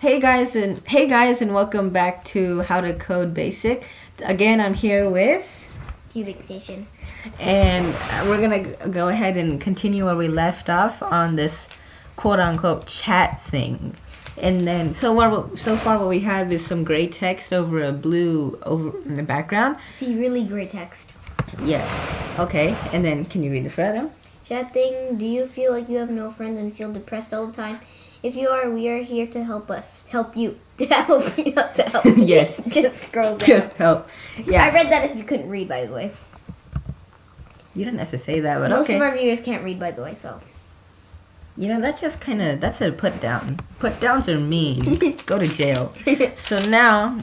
Hey guys and welcome back to How to Code Basic. Again, I'm here with Cubic Station. And we're gonna go ahead and continue where we left off on this quote-unquote chat thing. And then so far what we have is some gray text over a blue over in the background. See, really great text. Yes. Okay. And then can you read it further? Chat thing, do you feel like you have no friends and feel depressed all the time? If you are, we are here to help you. Yes. Just scroll down. Just help. Yeah. I read that if you couldn't read, by the way. You didn't have to say that, but Most okay. of our viewers can't read, by the way, so. You know, that's a put down. Put downs are mean. Go to jail. So now,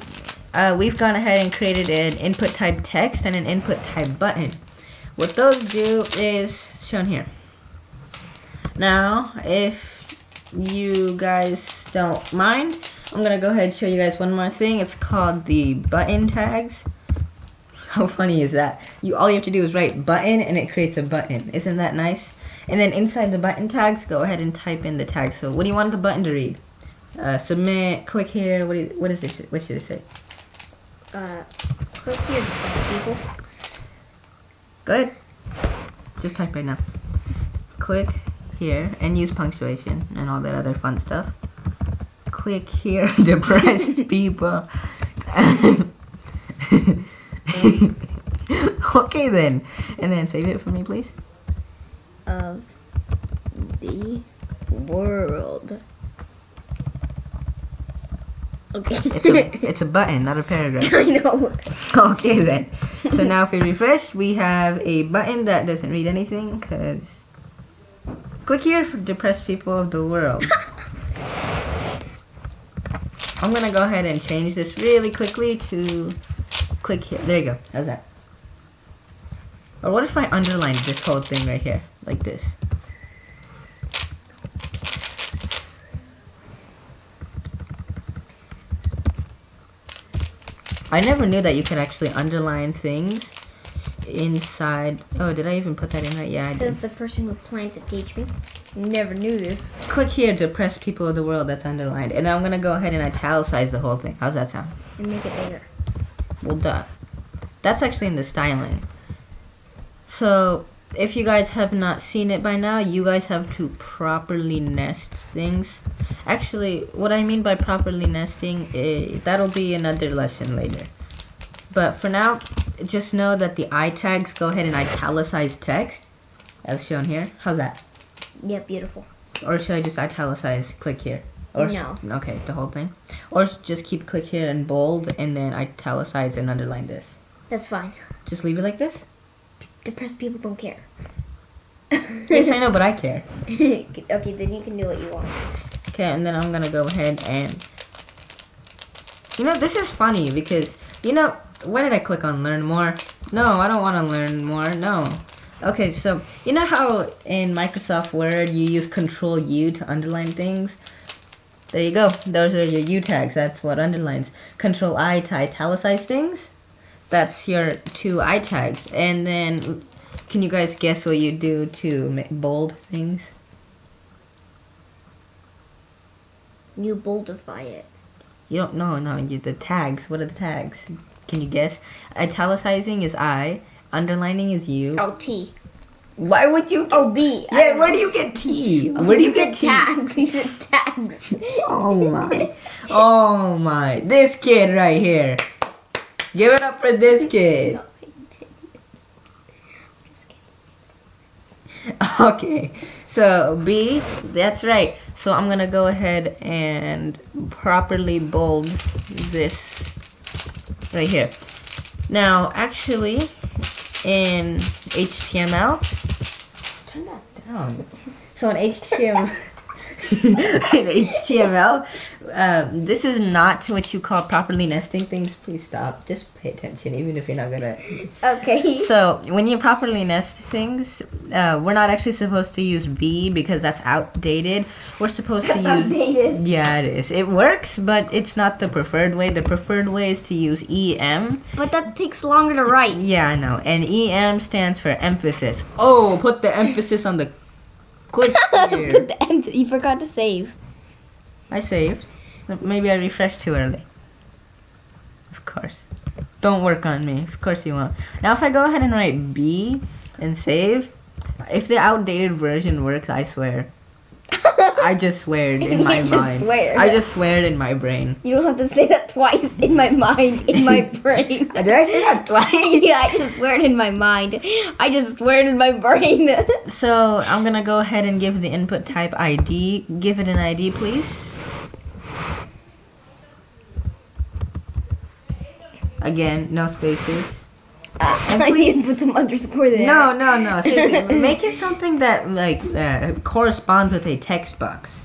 we've gone ahead and created an input type text and an input type button. What those do is shown here. Now, if you guys don't mind, I'm gonna go ahead and show you guys one more thing. It's called the button tags. How funny is that? All you have to do is write button and it creates a button. Isn't that nice? And then inside the button tags, go ahead and type in the tag. So what do you want the button to read? Submit, click here. What is this? What should it say? Click here, people. Good. Just type right now. Click here and use punctuation and all that other fun stuff. Click here to press people. Okay then. And then save it for me, please. Of the world. Okay. It's a button, not a paragraph. I know. Okay then. So now if we refresh, we have a button that doesn't read anything because click here for depressed people of the world. I'm gonna go ahead and change this really quickly to click here. There you go. How's that? Or what if I underlined this whole thing right here, like this? I never knew that you could actually underline things inside. Oh, did I even put that in right? Yeah, I did. Says the person who planned to teach me. Never knew this. Click here to press people of the world. That's underlined. And then I'm going to go ahead and italicize the whole thing. How's that sound? And make it bigger. Well done. That's actually in the styling. So, if you guys have not seen it by now, you guys have to properly nest things. Actually, what I mean by properly nesting, that'll be another lesson later. But for now, just know that the I tags go ahead and italicize text, as shown here. How's that? Yeah, beautiful. Or should I just italicize click here? Or no. Okay, the whole thing. Or just keep click here and bold and then italicize and underline this. That's fine. Just leave it like this? Depressed people don't care. Yes, I know, but I care. Okay, then you can do what you want. Okay, and then I'm gonna go ahead and... You know, this is funny because, you know, why did I click on learn more? No, I don't want to learn more, no. Okay, so, you know how in Microsoft Word you use Control U to underline things? There you go. Those are your U tags. That's what underlines. Control I to italicize things. That's your two I tags. And then, can you guys guess what you do to bold things? You boldify it. You don't know. No, the tags. What are the tags? Can you guess? Italicizing is I. Underlining is U. Oh, T. Why would you? Oh, B. Yeah, where do you get T? Where do you get T? Tags. He said tags. Oh my. Oh my. This kid right here. Give it up for this kid. Okay. So B, that's right. So I'm going to go ahead and properly bold this right here. Now, actually, in HTML, turn that down. So in HTML, this is not what you call properly nesting things. Please stop. Just pay attention, even if you're not gonna. Okay. So when you properly nest things, we're not actually supposed to use B because that's outdated. We're supposed to use. Outdated. Yeah, it is. It works, but it's not the preferred way. The preferred way is to use EM. But that takes longer to write. Yeah, I know. And EM stands for emphasis. Oh, put the emphasis on the click here. Put the empty. You forgot to save. I saved. Maybe I refreshed too early. Of course. Don't work on me. Of course you won't. Now if I go ahead and write B and save, if the outdated version works, I swear. I just sweared in my mind. I just sweared in my brain. You don't have to say that twice. In my mind, in my brain. Did I say that twice? Yeah, I just sweared in my mind. I just sweared in my brain. So I'm gonna go ahead and give the input type ID. Give it an ID, please. Again, no spaces. I need to put some underscore there. No. Seriously, make it something that like corresponds with a text box.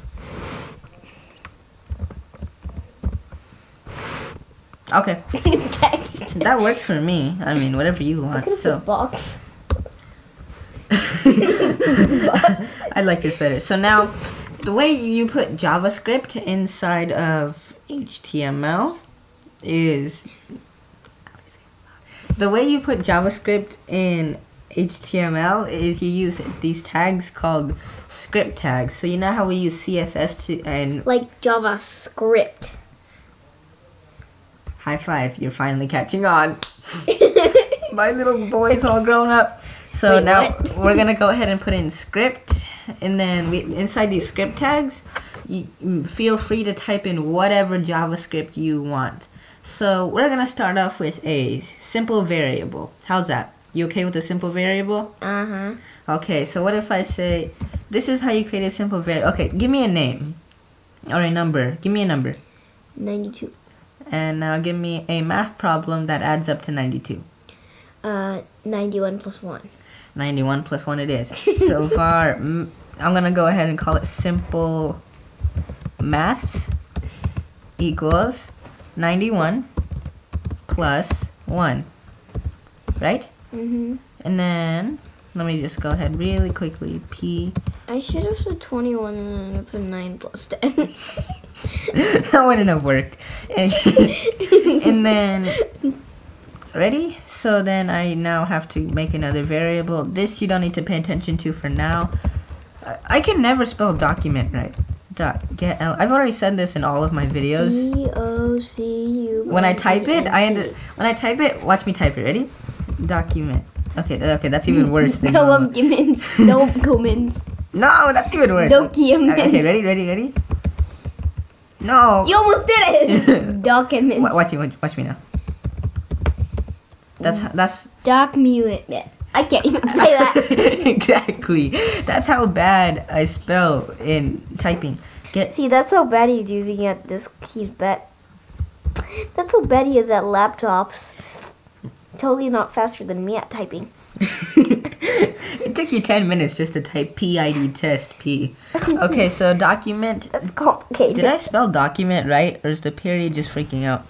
Okay. Text. That works for me. I mean, whatever you want. So box. I like this better. So now, the way you put JavaScript inside of HTML is. The way you put JavaScript in HTML is you use these tags called script tags. So you know how we use CSS to and like JavaScript. High five! You're finally catching on. My little boy's all grown up. So wait, now what? we're gonna go ahead and put in script, and then inside these script tags, you feel free to type in whatever JavaScript you want. So we're gonna start off with a simple variable. How's that? You okay with a simple variable? Uh-huh. Okay, so what if I say, this is how you create a simple variable. Okay, give me a name or a number. Give me a number. 92. And now give me a math problem that adds up to 92. 91 plus 1. 91 plus 1 it is. So var, I'm gonna go ahead and call it simple maths equals 91 plus 1, right? Mm-hmm. And then, let me just go ahead really quickly, P. I should have said 21 and then put 9 plus 10. That wouldn't have worked. And then, ready? So then I now have to make another variable. This you don't need to pay attention to for now. I can never spell document right. Get L. I've already said this in all of my videos. D-O-C-U. When I type it, when I type it, watch me type it. Ready? Document. Okay, that's even worse than Documents. Documents. No, that's even worse. Documents. Okay, ready? No. You almost did it. Documents. Watch me now. That's document. I can't even say that. Exactly. That's how bad I spell in typing. See, that's how bad he's using it. That's how bad he is at laptops. Totally not faster than me at typing. It took you 10 minutes just to type PID test P. Okay, so document. That's complicated. Did I spell document right, or is the period just freaking out?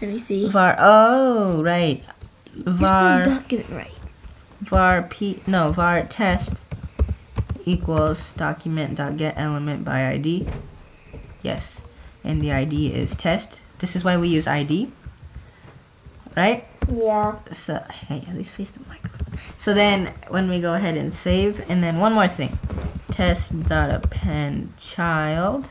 Let me see. Var. Oh, right. Var. Document right. var test equals document.getElement by ID. Yes, and the ID is test. This is why we use ID, right? Yeah. So hey, at least face the microphone. So then when we go ahead and save, and then one more thing, test.append child.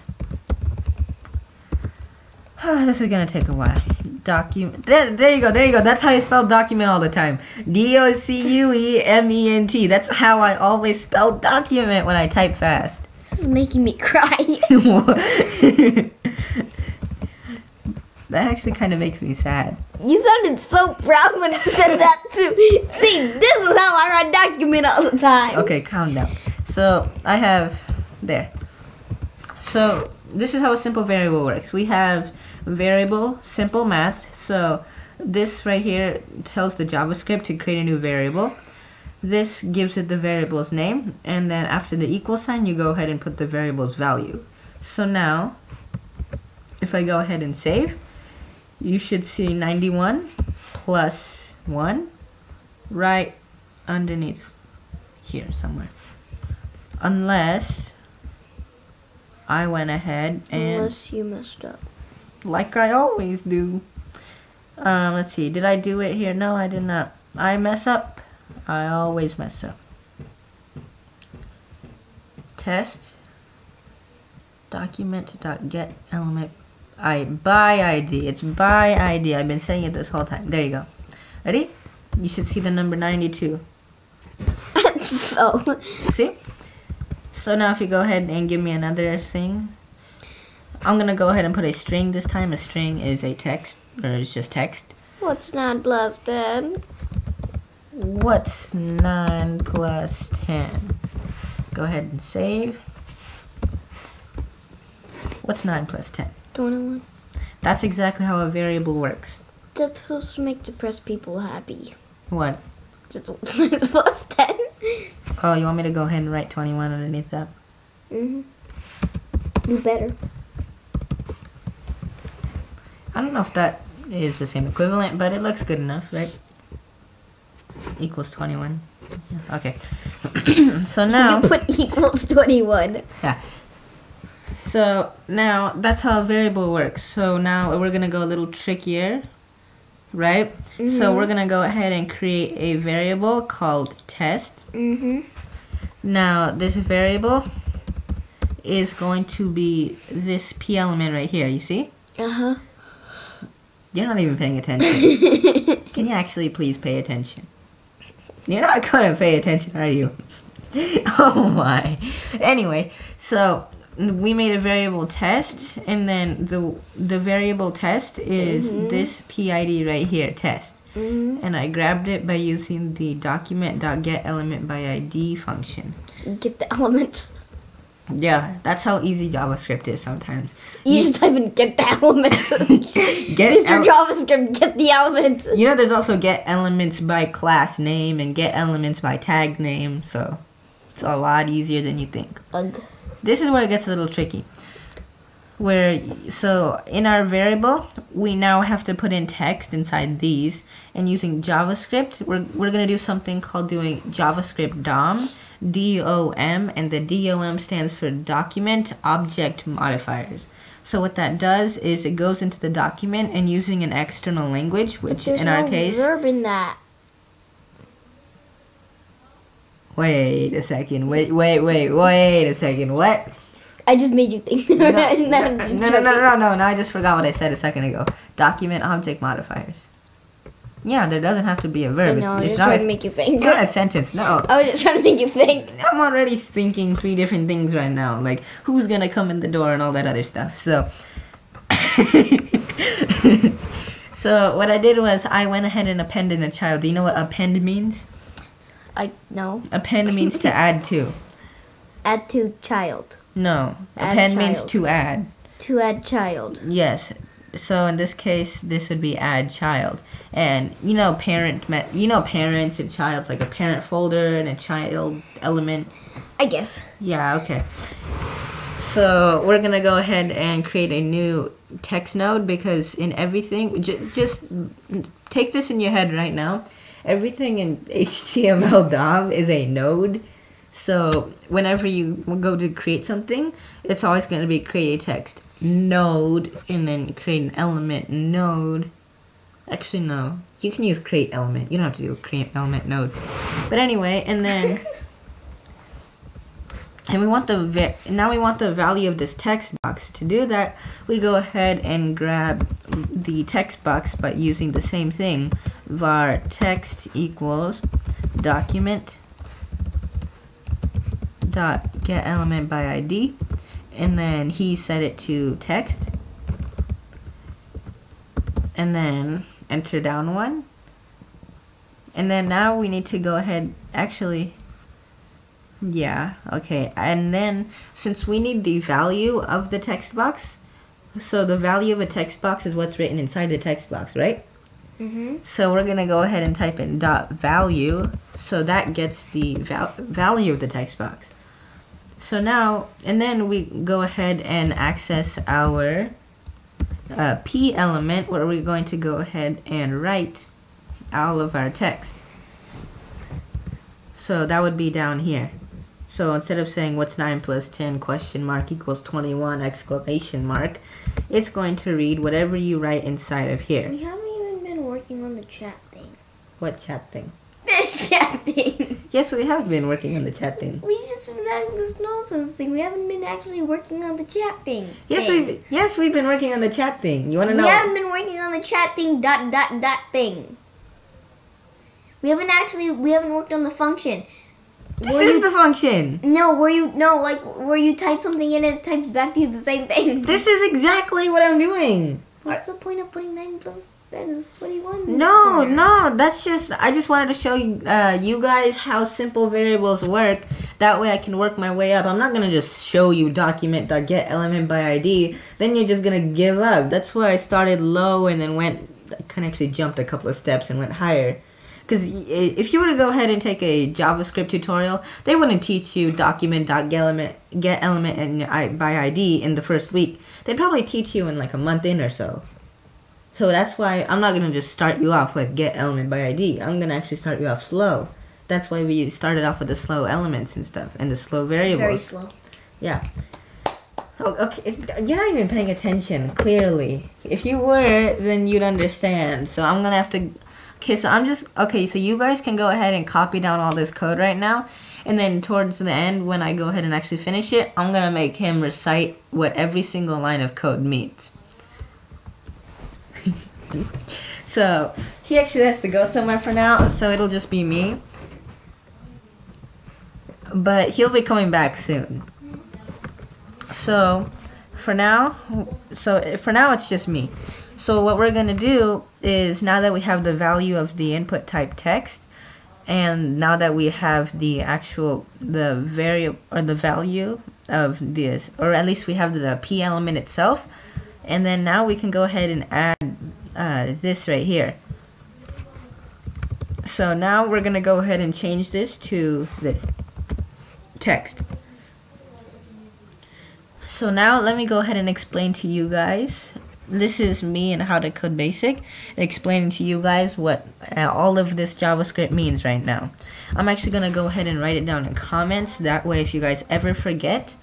This is gonna take a while. Document. There you go. That's how you spell document all the time. Docuement. That's how I always spell document when I type fast. This is making me cry. That actually kind of makes me sad. You sounded so proud when you said that too. See, this is how I write document all the time. Okay, calm down. So I have there. So this is how a simple variable works. We have variable simple math. So this right here tells the JavaScript to create a new variable. This gives it the variable's name, and then after the equal sign you go ahead and put the variable's value. So now if I go ahead and save, you should see 91 plus 1 right underneath here somewhere. Unless I went ahead and... Unless you messed up. Like I always do. Let's see. Did I do it here? No, I did not. I mess up. I always mess up. Test. Document.getElement by ID. It's by ID. I've been saying it this whole time. There you go. Ready? You should see the number 92. Oh. See? So now if you go ahead and give me another thing, I'm gonna go ahead and put a string this time. A string is a text, or it's just text. What's 9 plus 10? What's 9 plus 10? Go ahead and save. What's 9 plus 10? 21. That's exactly how a variable works. That's supposed to make depressed people happy. What? Just what's 9 plus 10? Oh, you want me to go ahead and write 21 underneath that? Do better. I don't know if that is the same equivalent, but it looks good enough, right? Equals 21. Okay. So now... You put equals 21. Yeah. So now that's how a variable works. So now we're going to go a little trickier, right? So we're going to go ahead and create a variable called test. Now this variable is going to be this p element right here, you see? You're not even paying attention. Can you actually please pay attention? You're not going to pay attention, are you? Oh my. Anyway, so we made a variable test, and then the variable test is this PID right here, test. And I grabbed it by using the document.getElementById function. Get the element. Yeah, that's how easy JavaScript is sometimes. You just type in get the element. Mr. JavaScript, get the element. You know, there's also get elements by class name and get elements by tag name, so it's a lot easier than you think. This is where it gets a little tricky. So in our variable, we now have to put in text inside these, and using JavaScript, we're going to do something called doing JavaScript Dom, DOM, and the DOM stands for Document Object Modifiers. So what that does is it goes into the document and using an external language, which in our case... There's no verb in that. Wait a second. Wait a second. What? I just made you think. No. Now I just forgot what I said a second ago. Document object modifiers. Yeah, there doesn't have to be a verb. It's not trying to make you think. It's not a sentence, no. I was just trying to make you think. I'm already thinking 3 different things right now. Like, who's gonna come in the door and all that other stuff. So... So, what I did was, I went ahead and appended a child. Do you know what append means? No. Append means to add to. Add to child. No. Add Append means to add. To add child. Yes. So in this case, this would be add child. And you know parents and child's like a parent folder and a child element. I guess. Yeah, okay. So we're gonna go ahead and create a new text node because in everything, just take this in your head right now. Everything in HTML DOM is a node. So whenever you go to create something, it's always going to be create a text node and then create an element node. Actually, no. You can use create element. You don't have to do create element node. But anyway, and then and we want now we want the value of this text box. To do that, we go ahead and grab the text box by using the same thing. Var text equals document dot get element by ID, and then he set it to text, and then enter down 1, and then now we need to go ahead and then since we need the value of the text box, so the value of a text box is what's written inside the text box, right? So we're gonna go ahead and type in dot value, so that gets the value of the text box. So now, and then we go ahead and access our P element, where we're going to go ahead and write all of our text. So that would be down here. So instead of saying what's 9 plus 10 question mark equals 21 exclamation mark, it's going to read whatever you write inside of here. We haven't even been working on the chat thing. What chat thing? This chat thing. Yes, we have been working on the chat thing. We just adding this nonsense thing. We haven't been actually working on the chat thing. Yes, we've been working on the chat thing. You want to know? We haven't been working on the chat thing. Thing. We haven't worked on the function. This is the function. No, where you type something in and it types back to you the same thing. This is exactly what I'm doing. What's the point of putting 9 plus 10 is 21? No, that's just, I just wanted to show you, you guys how simple variables work. That way I can work my way up. I'm not going to just show you document.getElementById. Then you're just going to give up. That's why I started low and then actually jumped a couple of steps and went higher. Because if you were to go ahead and take a JavaScript tutorial, they wouldn't teach you document.getElementById in the first week. They'd probably teach you in like a month in or so. So that's why I'm not going to just start you off with getElementById. I'm going to actually start you off slow. That's why we started off with the slow elements and stuff, and the slow variables. Very slow. Yeah. Oh, okay, you're not even paying attention, clearly. If you were, then you'd understand. So I'm going to have to... Okay, so you guys can go ahead and copy down all this code right now. And then towards the end, when I go ahead and actually finish it, I'm going to make him recite what every single line of code means. So, he actually has to go somewhere for now, so it'll just be me. But he'll be coming back soon. So, for now it's just me. So what we're going to do is, now that we have the value of the input type text, and now that we have the value of this, or at least we have the p element itself, and then now we can go ahead and add this right here. So now we're going to go ahead and change this to this text. So now let me go ahead and explain to you guys. This is me and How to Code Basic, explaining to you guys what all of this JavaScript means right now. I'm actually going to go ahead and write it down in comments. That way, if you guys ever forget,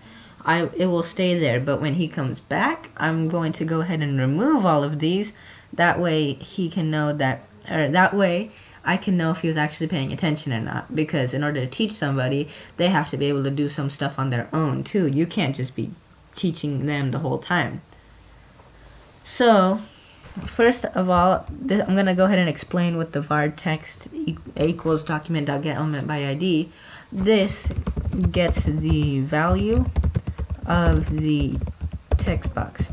it will stay there. But when he comes back, I'm going to go ahead and remove all of these. That way, he can know that, or that way, I can know if he was actually paying attention or not. Because in order to teach somebody, they have to be able to do some stuff on their own too. You can't just be teaching them the whole time. So, first of all, I'm going to go ahead and explain what the var text equals document.getElementById. This gets the value of the text box.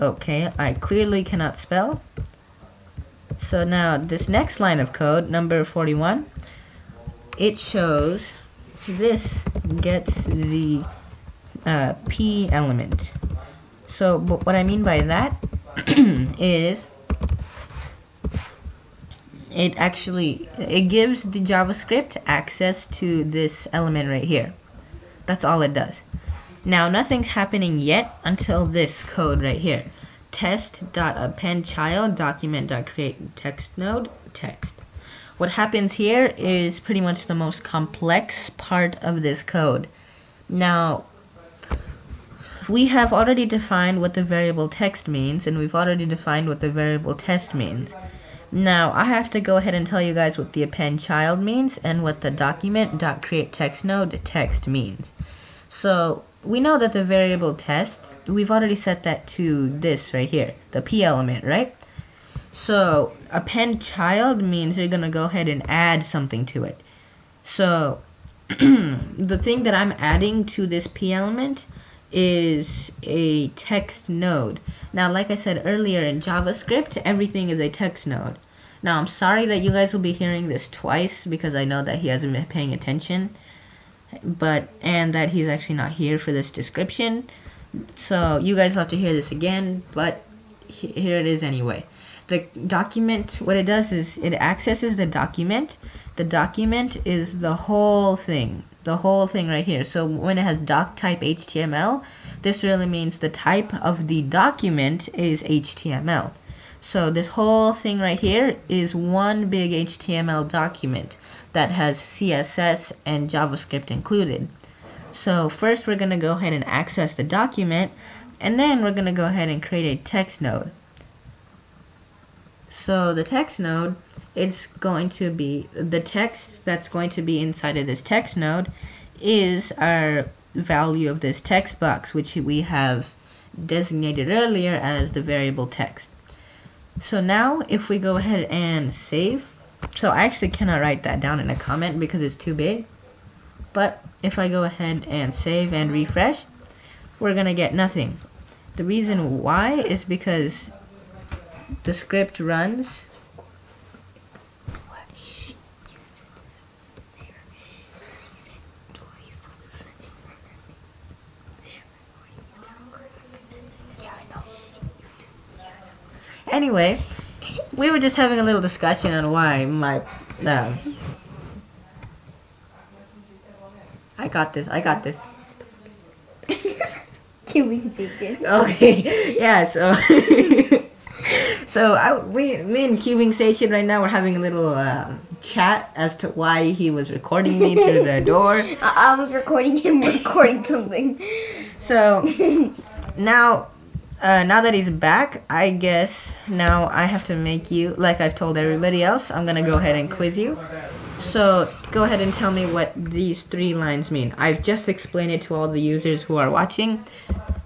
Okay, I clearly cannot spell. So now, this next line of code, number 41, it shows this gets the p element. So, but what I mean by that is it gives the JavaScript access to this element right here. That's all it does. Now, nothing's happening yet until this code right here. Test.appendChild document.create text node text. What happens here is pretty much the most complex part of this code. Now, we have already defined what the variable text means, and we've already defined what the variable test means. Now, I have to go ahead and tell you guys what the append child means and what the document.createTextNode text means. So, we know that the variable test, we've already set that to this right here, the p element, right? So, append child means you're going to go ahead and add something to it. So, the thing that I'm adding to this p element is a text node. Now, like I said earlier, in JavaScript, everything is a text node. Now, I'm sorry that you guys will be hearing this twice because I know that he hasn't been paying attention, and that he's actually not here for this description. So you guys will have to hear this again, but here it is anyway. The document, what it does is it accesses the document. The document is the whole thing right here. So when it has doc type HTML, this really means the type of the document is HTML. So this whole thing right here is one big HTML document that has CSS and JavaScript included. So first we're going to go ahead and access the document, and then we're going to go ahead and create a text node. So the text node, it's going to be the text that's going to be inside of this text node is our value of this text box, which we have designated earlier as the variable text. So now if we go ahead and save, so I actually cannot write that down in a comment because it's too big, but if I go ahead and save and refresh, we're gonna get nothing. The reason why is because the script runs anyway. We were just having a little discussion on why my I got this. Cubing station. Okay, yeah. So, me and Cubing Station right now we're having a little chat as to why he was recording me through the door. I was recording him recording something. So now that he's back, I guess now I have to make you, like I've told everybody else, I'm gonna go ahead and quiz you. So go ahead and tell me what these 3 lines mean. I've just explained it to all the users who are watching,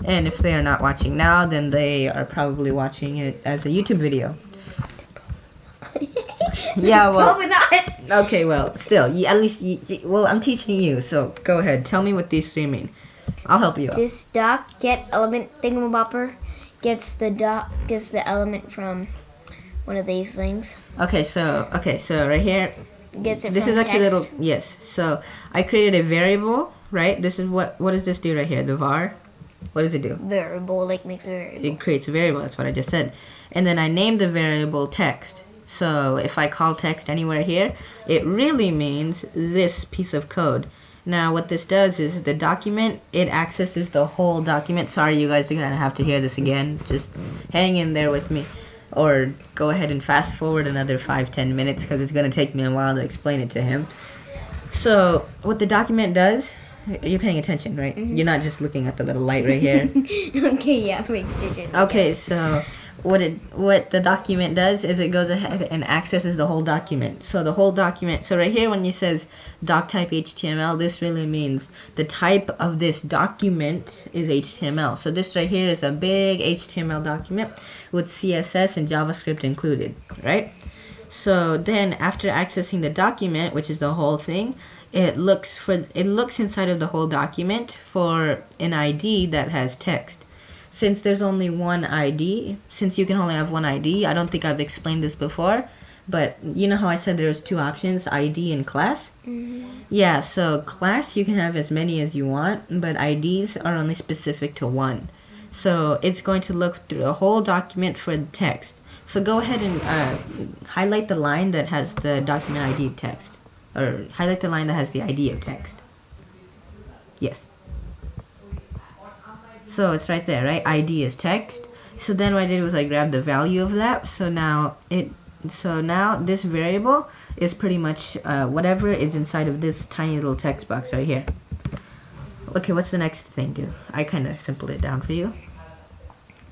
and if they are not watching now, then they are probably watching it as a YouTube video. Yeah, well, Probably not. okay, well, still, at least, well, I'm teaching you, so go ahead, tell me what these 3 mean. I'll help you out. This doc get element thingamabopper gets the element from one of these things. Okay, so right here, Gets it this from is actually text. a little, yes. So I created a variable, right? This is what does this do right here? The var. What does it do? Variable, like makes a variable. It creates a variable. That's what I just said. And then I named the variable text. So if I call text anywhere here, it really means this piece of code. Now what this does is the document, it accesses the whole document. Sorry, you guys are gonna have to hear this again. Just hang in there with me. Or go ahead and fast forward another 5-10 minutes because it's going to take me a while to explain it to him. So what the document does, you're paying attention, right? Mm-hmm. You're not just looking at the little light right here. Okay, yeah, make decisions. Okay, so what the document does is it goes ahead and accesses the whole document. So the whole document, so right here when it says doc type HTML, this really means the type of this document is HTML. So this right here is a big HTML document with CSS and JavaScript included, right? So then after accessing the document, which is the whole thing, it looks inside of the whole document for an ID that has text. Since there's only one ID, since you can only have one ID, I don't think I've explained this before, but you know how I said there's 2 options, ID and class? Mm-hmm. Yeah, so class you can have as many as you want, but IDs are only specific to one. So it's going to look through the whole document for the text. So go ahead and highlight the line that has the document ID text. Or highlight the line that has the ID of text. Yes. So it's right there, right? ID is text. So then what I did was I grabbed the value of that. So now this variable is pretty much whatever is inside of this tiny little text box right here. Okay, what's the next thing, dude? I kind of simplified it down for you.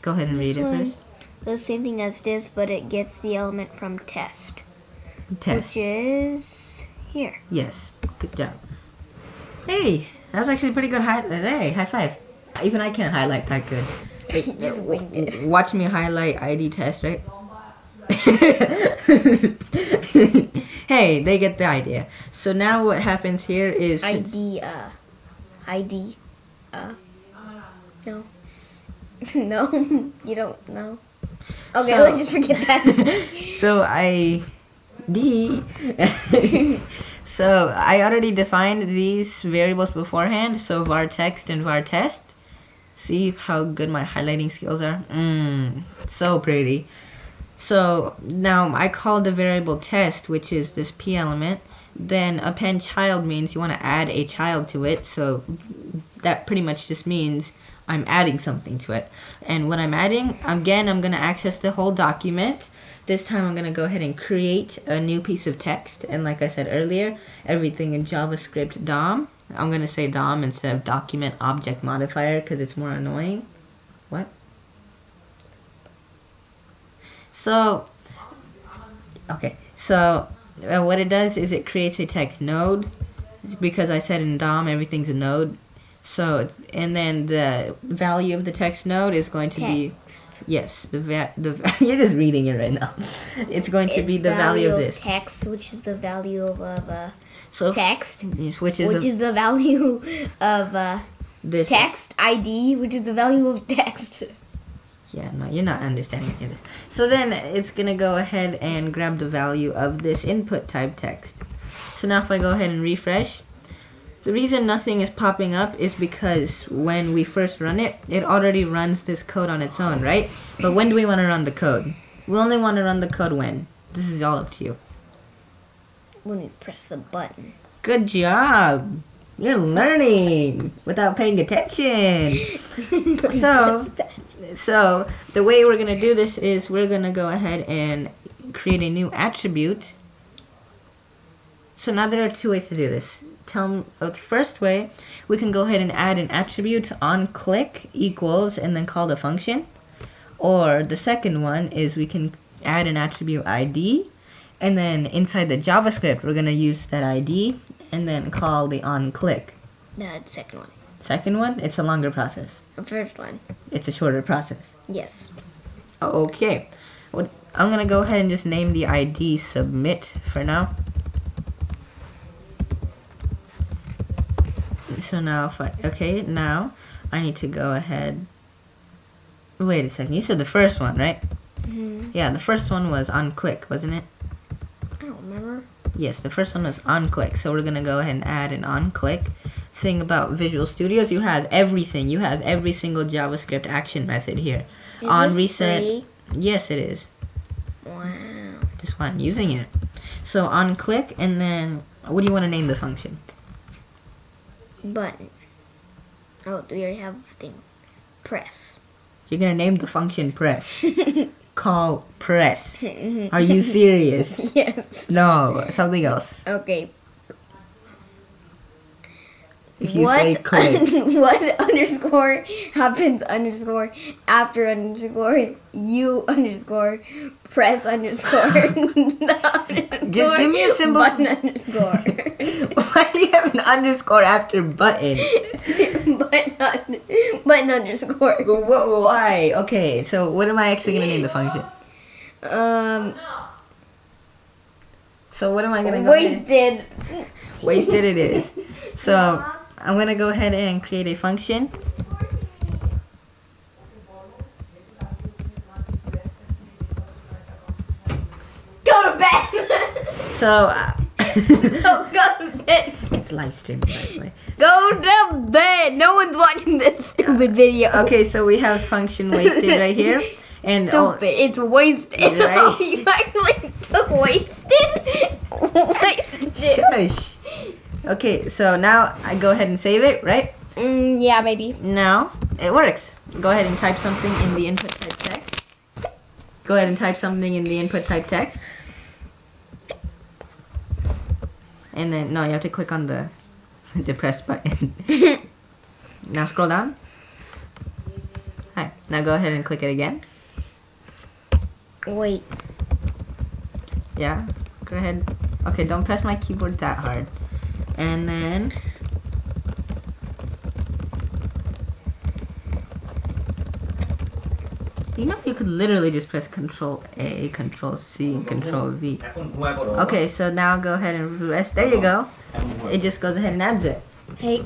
Go ahead and read it first. The same thing as this, but it gets the element from test. Test. Which is here. Yes. Good job. Hey, that was actually a pretty good hey, high five. Even I can't highlight that good. Just winged it. Watch me highlight ID test, right? Hey, they get the idea. So now what happens here is no. No, you don't know. Okay, So- let's just forget that. So so I already defined these variables beforehand. So var text and var test. See how good my highlighting skills are? So pretty. So now I call the variable test, which is this p element. Then append child means you want to add a child to it. So that pretty much just means I'm adding something to it. And what I'm adding, again, I'm going to access the whole document. This time I'm going to go ahead and create a new piece of text. And like I said earlier, everything in JavaScript Dom. I'm going to say Dom instead of document object modifier because it's more annoying. What? So, okay. So what it does is it creates a text node. because I said in Dom everything's a node. So, and then the value of the text node is going to be, yes, you're just reading it right now. It's going to be the value of this. Text, which is the value of so text, which is the value of this text ID, which is the value of text. Yeah, no, you're not understanding any of this. So then it's going to go ahead and grab the value of this input type text. So now if I go ahead and refresh, the reason nothing is popping up is because when we first run it, it already runs this code on its own, right? But when do we want to run the code? We only want to run the code when? This is all up to you. When we press the button. Good job. You're learning without paying attention. So the way we're going to do this is we're going to go ahead and create a new attribute. So now there are two ways to do this. The first way, we can go ahead and add an attribute on click equals and then call the function. Or the second one is we can add an attribute ID, and then inside the JavaScript we're going to use that ID and then call the on click. The second one. Second one, it's a longer process. The first one. It's a shorter process. Yes. Okay. Well, I'm going to go ahead and just name the ID submit for now. So now now I need to go ahead. Wait a second. You said the first one, right? Mm-hmm. Yeah, the first one was on click, wasn't it? I don't remember. Yes, the first one was on click. So we're going to go ahead and add an on click. Thing about Visual Studios, you have everything. You have every single JavaScript action method here. Is on this reset. free? Yes, it is. Wow. That's why I'm using it. So on click, and then what do you want to name the function? Button. Oh, we already have thing. Press. You're gonna name the function press. Call press. Are you serious? Yes. No, something else. Okay. If you say click. What underscore happens underscore after underscore you underscore press underscore just give me a symbol. Button underscore. Why do you have an underscore after button? Button underscore. Why? Okay, so what am I actually gonna name the function? So what am I gonna go wasted? Wasted it is. So I'm gonna go ahead and create a function. Go to bed. So go to bed. It's live streaming, by the way. Go to bed. No one's watching this stupid video. Okay, so we have function wasted right here. And stupid. It's wasted. Right? You actually took wasted? Wasted. Shush. Okay, so now I go ahead and save it, right? Yeah, maybe. Now it works. Go ahead and type something in the input type text. Go ahead and type something in the input type text. And then, no, you have to click on the press button. Now scroll down. Hi. Now go ahead and click it again. Wait. Yeah, go ahead. Okay, don't press my keyboard that hard. And then you could literally just press Control A, Control C, and Control V. Okay, so now go ahead and press. There you go. It just goes ahead and adds it. Hey,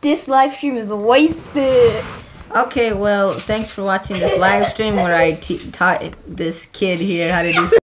this live stream is wasted. Okay, well, thanks for watching this live stream where I taught this kid here how to do